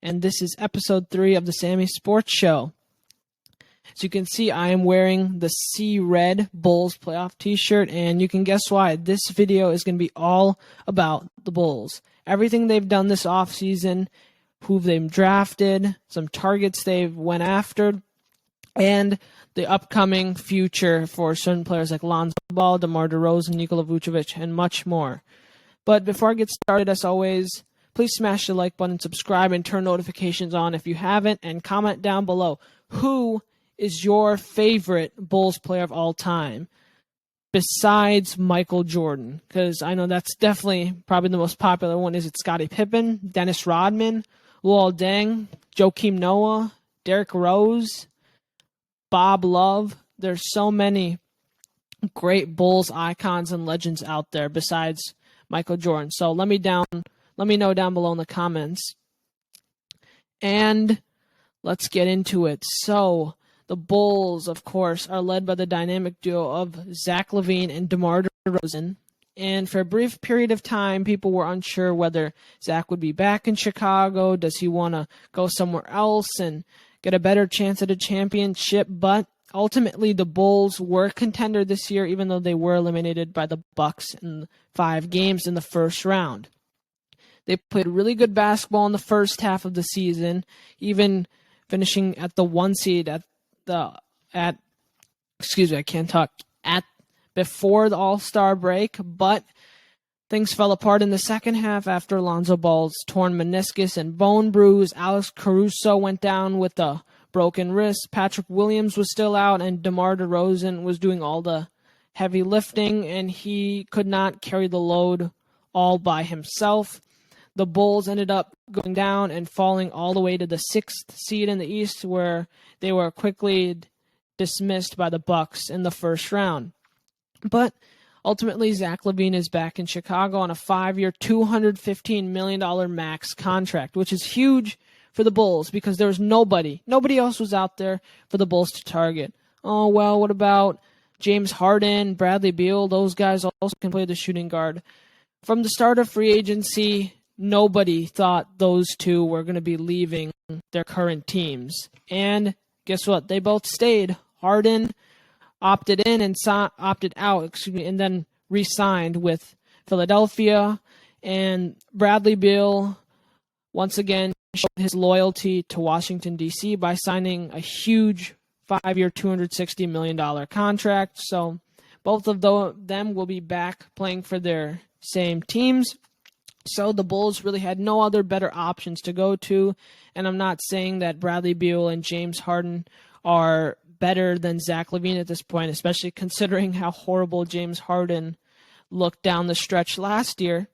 and this is episode 3 of the Sammy Sports Show. As you can see, I am wearing the Sea Red Bulls playoff t-shirt, and you can guess why. This video is going to be all about the Bulls. Everything they've done this offseason, who they've drafted, some targets they've went after, and the upcoming future for certain players like Lonzo Ball, DeMar DeRozan, Nikola Vucevic, and much more. But before I get started, as always, please smash the like button, subscribe, and turn notifications on if you haven't, and comment down below who is your favorite Bulls player of all time besides Michael Jordan, because I know that's definitely probably the most popular one. Is it Scottie Pippen, Dennis Rodman, Luol Deng, Joakim Noah, Derrick Rose, Bob Love? There's so many great Bulls icons and legends out there besides Michael Jordan. So let me know down below in the comments. And let's get into it. So the Bulls, of course, are led by the dynamic duo of Zach LaVine and DeMar DeRozan. And for a brief period of time, people were unsure whether Zach would be back in Chicago. Does he want to go somewhere else and get a better chance at a championship? But ultimately, the Bulls were a contender this year, even though they were eliminated by the Bucks in 5 games in the first round. They played really good basketball in the first half of the season, even finishing at the 1 seed before the All-Star break, but things fell apart in the second half after Lonzo Ball's torn meniscus and bone bruise. Alex Caruso went down with a broken wrist. Patrick Williams was still out, and DeMar DeRozan was doing all the heavy lifting, and he could not carry the load all by himself. The Bulls ended up going down and falling all the way to the 6th seed in the East, where they were quickly dismissed by the Bucks in the first round. But ultimately, Zach LaVine is back in Chicago on a 5-year, $215 million max contract, which is huge for the Bulls because there was nobody else was out there for the Bulls to target. Oh, well, what about James Harden, Bradley Beal? Those guys also can play the shooting guard. From the start of free agency, nobody thought those two were going to be leaving their current teams. And guess what? They both stayed. Harden opted in and opted out, and then re-signed with Philadelphia. And Bradley Beal, once again, showed his loyalty to Washington, D.C. by signing a huge 5-year, $260 million contract. So both of them will be back playing for their same teams. So the Bulls really had no other better options to go to. And I'm not saying that Bradley Beal and James Harden are better than Zach LaVine at this point, especially considering how horrible James Harden looked down the stretch last year.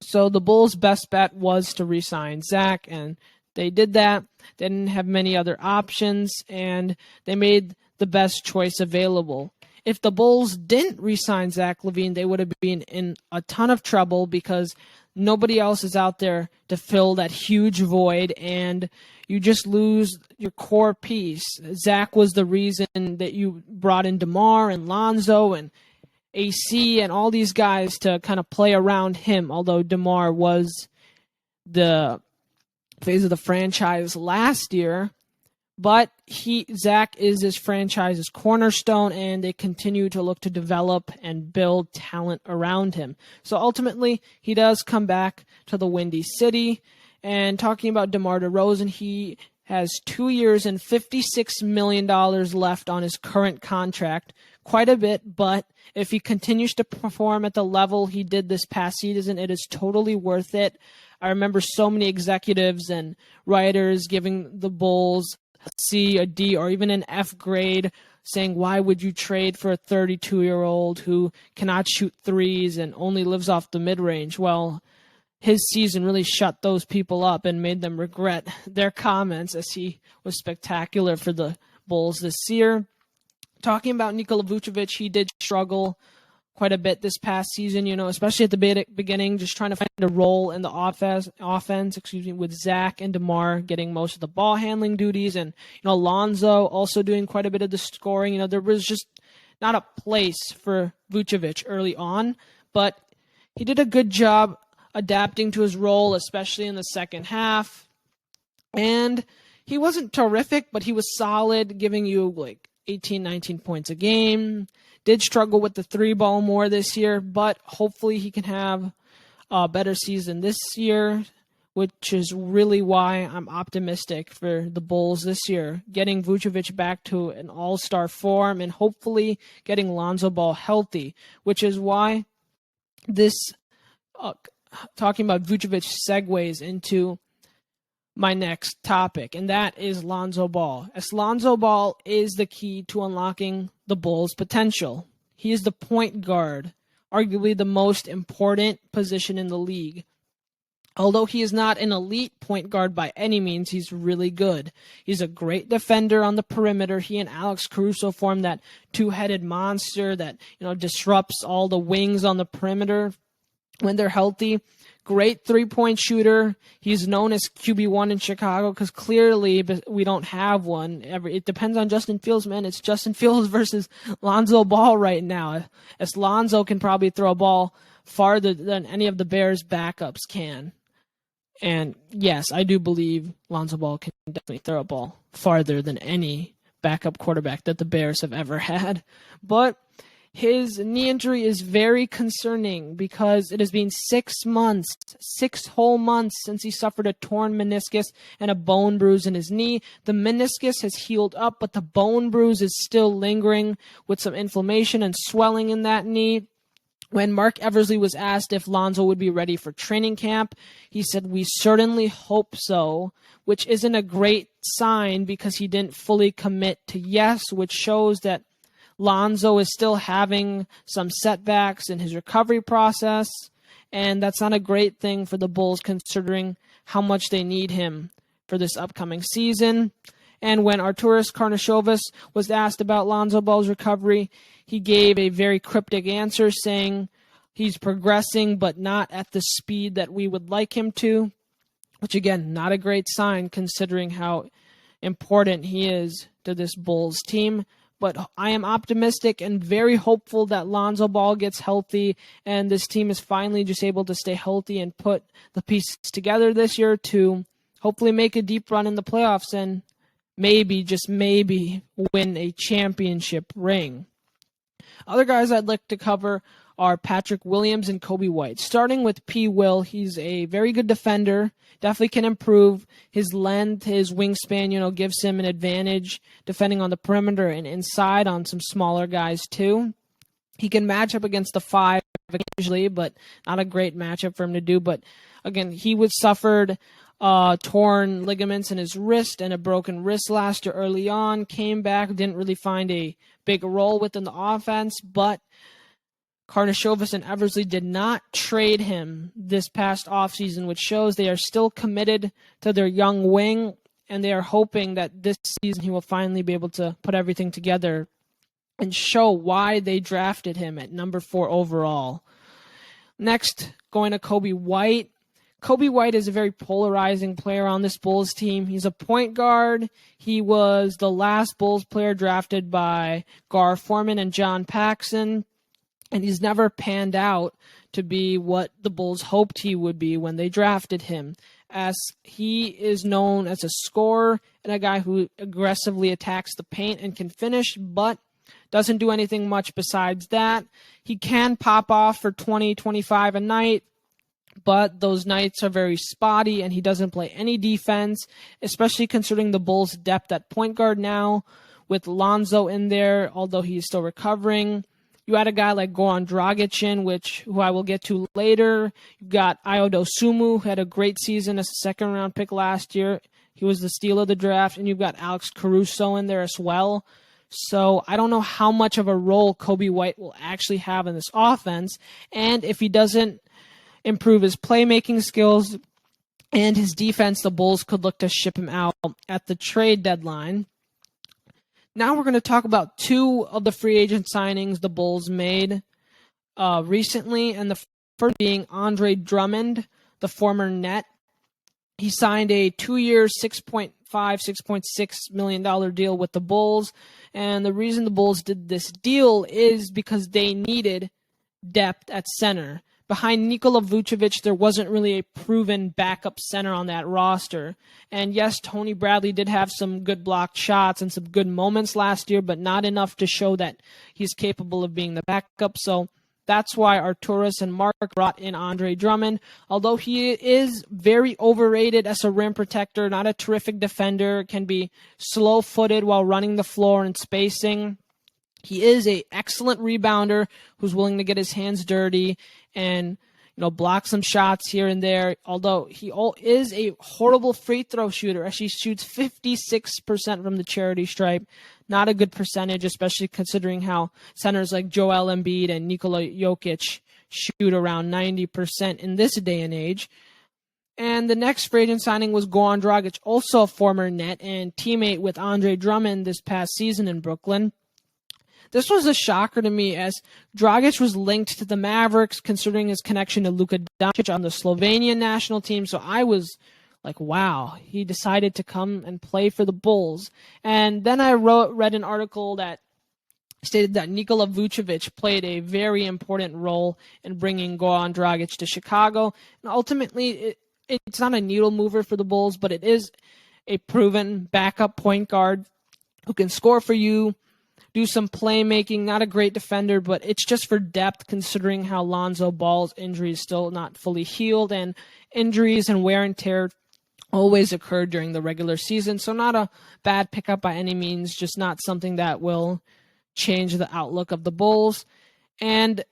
So the Bulls' best bet was to re-sign Zach, and they did that. They didn't have many other options, and they made the best choice available. If the Bulls didn't re-sign Zach LaVine, they would have been in a ton of trouble because nobody else is out there to fill that huge void, and you just lose your core piece. Zach was the reason that you brought in DeMar and Lonzo and AC and all these guys to kind of play around him, although DeMar was the phase of the franchise last year. But Zach is this franchise's cornerstone, and they continue to look to develop and build talent around him. So ultimately, he does come back to the Windy City. And talking about DeMar DeRozan, he has 2 years and $56 million left on his current contract. Quite a bit, but if he continues to perform at the level he did this past season, it is totally worth it. I remember so many executives and writers giving the Bulls a C, a D, or even an F grade, saying, why would you trade for a 32-year-old who cannot shoot threes and only lives off the mid-range? Well, his season really shut those people up and made them regret their comments, as he was spectacular for the Bulls this year. Talking about Nikola Vucevic, he did struggle quite a bit this past season, especially at the beginning, just trying to find a role in the offense, with Zach and DeMar getting most of the ball handling duties, and Lonzo also doing quite a bit of the scoring. There was just not a place for Vucevic early on, but he did a good job adapting to his role, especially in the second half. And he wasn't terrific, but he was solid, giving you like 18, 19 points a game. Did struggle with the three ball more this year, but hopefully he can have a better season this year, which is really why I'm optimistic for the Bulls this year. Getting Vucevic back to an all-star form and hopefully getting Lonzo Ball healthy, which is why this talking about Vucevic segues into my next topic, and that is Lonzo Ball. As Lonzo Ball is the key to unlocking the Bulls' potential. He is the point guard, arguably the most important position in the league. Although he is not an elite point guard by any means, he's really good. He's a great defender on the perimeter. He and Alex Caruso form that two-headed monster that, disrupts all the wings on the perimeter when they're healthy. Great three-point shooter. He's known as QB1 in Chicago because clearly we don't have one. It depends on Justin Fields, man. It's Justin Fields versus Lonzo Ball right now. As Lonzo can probably throw a ball farther than any of the Bears' backups can. And yes, I do believe Lonzo Ball can definitely throw a ball farther than any backup quarterback that the Bears have ever had. But his knee injury is very concerning because it has been 6 whole months since he suffered a torn meniscus and a bone bruise in his knee. The meniscus has healed up, but the bone bruise is still lingering with some inflammation and swelling in that knee. When Mark Eversley was asked if Lonzo would be ready for training camp, he said, "We certainly hope so," which isn't a great sign because he didn't fully commit to yes, which shows that Lonzo is still having some setbacks in his recovery process, and that's not a great thing for the Bulls considering how much they need him for this upcoming season. And when Arturas Karnisovas was asked about Lonzo Ball's recovery, he gave a very cryptic answer saying he's progressing but not at the speed that we would like him to, which again, not a great sign considering how important he is to this Bulls team. But I am optimistic and very hopeful that Lonzo Ball gets healthy and this team is finally just able to stay healthy and put the pieces together this year to hopefully make a deep run in the playoffs and maybe, just maybe, win a championship ring. Other guys I'd like to cover are Patrick Williams and Kobe White. Starting with P. Will, he's a very good defender, definitely can improve. His length, his wingspan, gives him an advantage defending on the perimeter and inside on some smaller guys too. He can match up against the 5 occasionally, but not a great matchup for him to do. But again, he suffered torn ligaments in his wrist and a broken wrist last year early on, came back, didn't really find a big role within the offense, but Karnisovas and Eversley did not trade him this past offseason, which shows they are still committed to their young wing, and they are hoping that this season he will finally be able to put everything together and show why they drafted him at number 4 overall. Next, going to Kobe White. Kobe White is a very polarizing player on this Bulls team. He's a point guard. He was the last Bulls player drafted by Gar Forman and John Paxson, and he's never panned out to be what the Bulls hoped he would be when they drafted him, as he is known as a scorer and a guy who aggressively attacks the paint and can finish, but doesn't do anything much besides that. He can pop off for 20, 25 a night, but those nights are very spotty, and he doesn't play any defense, especially considering the Bulls' depth at point guard now, with Lonzo in there, although he's still recovering. You had a guy like Goran Dragic who I will get to later. You've got Ayo Dosunmu, who had a great season as a second-round pick last year. He was the steal of the draft, and you've got Alex Caruso in there as well. So I don't know how much of a role Kobe White will actually have in this offense, and if he doesn't improve his playmaking skills and his defense, the Bulls could look to ship him out at the trade deadline. Now we're going to talk about 2 of the free agent signings the Bulls made recently, and the first being Andre Drummond, the former Net. He signed a 2-year, $6.5, $6.6 million deal with the Bulls, and the reason the Bulls did this deal is because they needed depth at center. behind Nikola Vucevic, there wasn't really a proven backup center on that roster. And yes, Tony Bradley did have some good blocked shots and some good moments last year, but not enough to show that he's capable of being the backup. So that's why Arturas and Mark brought in Andre Drummond. Although he is very overrated as a rim protector, not a terrific defender, can be slow-footed while running the floor and spacing. He is an excellent rebounder who's willing to get his hands dirty and block some shots here and there. Although he is a horrible free throw shooter, as he shoots 56% from the charity stripe. Not a good percentage, especially considering how centers like Joel Embiid and Nikola Jokic shoot around 90% in this day and age. And the next free agent signing was Goran Dragic, also a former Net and teammate with Andre Drummond this past season in Brooklyn. This was a shocker to me, as Dragic was linked to the Mavericks, considering his connection to Luka Doncic on the Slovenian national team. So I was like, wow, he decided to come and play for the Bulls. And then I read an article that stated that Nikola Vucevic played a very important role in bringing Goran Dragic to Chicago. And ultimately, it's not a needle mover for the Bulls, but it is a proven backup point guard who can score for you, do some playmaking, not a great defender, but it's just for depth, considering how Lonzo Ball's injury is still not fully healed, and injuries and wear and tear always occur during the regular season. So not a bad pickup by any means, just not something that will change the outlook of the Bulls. And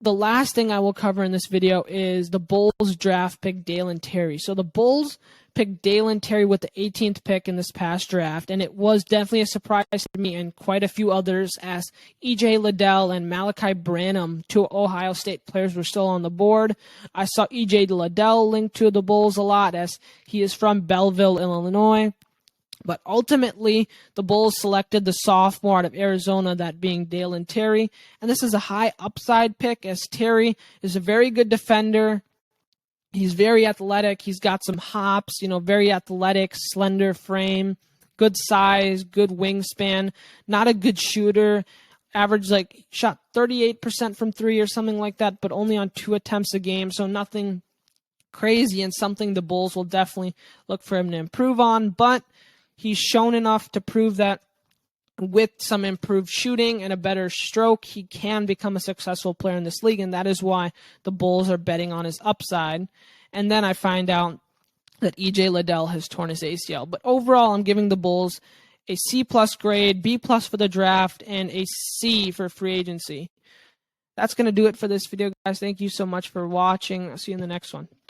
the last thing I will cover in this video is the Bulls draft pick Dalen Terry. So the Bulls picked Dalen Terry with the 18th pick in this past draft, and it was definitely a surprise to me and quite a few others, as E.J. Liddell and Malachi Branham, two Ohio State players, were still on the board. I saw E.J. Liddell linked to the Bulls a lot, as he is from Belleville, Illinois. But ultimately, the Bulls selected the sophomore out of Arizona, that being Dalen Terry. And this is a high upside pick, as Terry is a very good defender. He's very athletic. He's got some hops, very athletic, slender frame, good size, good wingspan, not a good shooter. Shot 38% from three or something like that, but only on 2 attempts a game. So nothing crazy, and something the Bulls will definitely look for him to improve on. But he's shown enough to prove that with some improved shooting and a better stroke, he can become a successful player in this league, and that is why the Bulls are betting on his upside. And then I find out that E.J. Liddell has torn his ACL. But overall, I'm giving the Bulls a C+ grade, B+ for the draft, and a C for free agency. That's going to do it for this video, guys. Thank you so much for watching. I'll see you in the next one. Take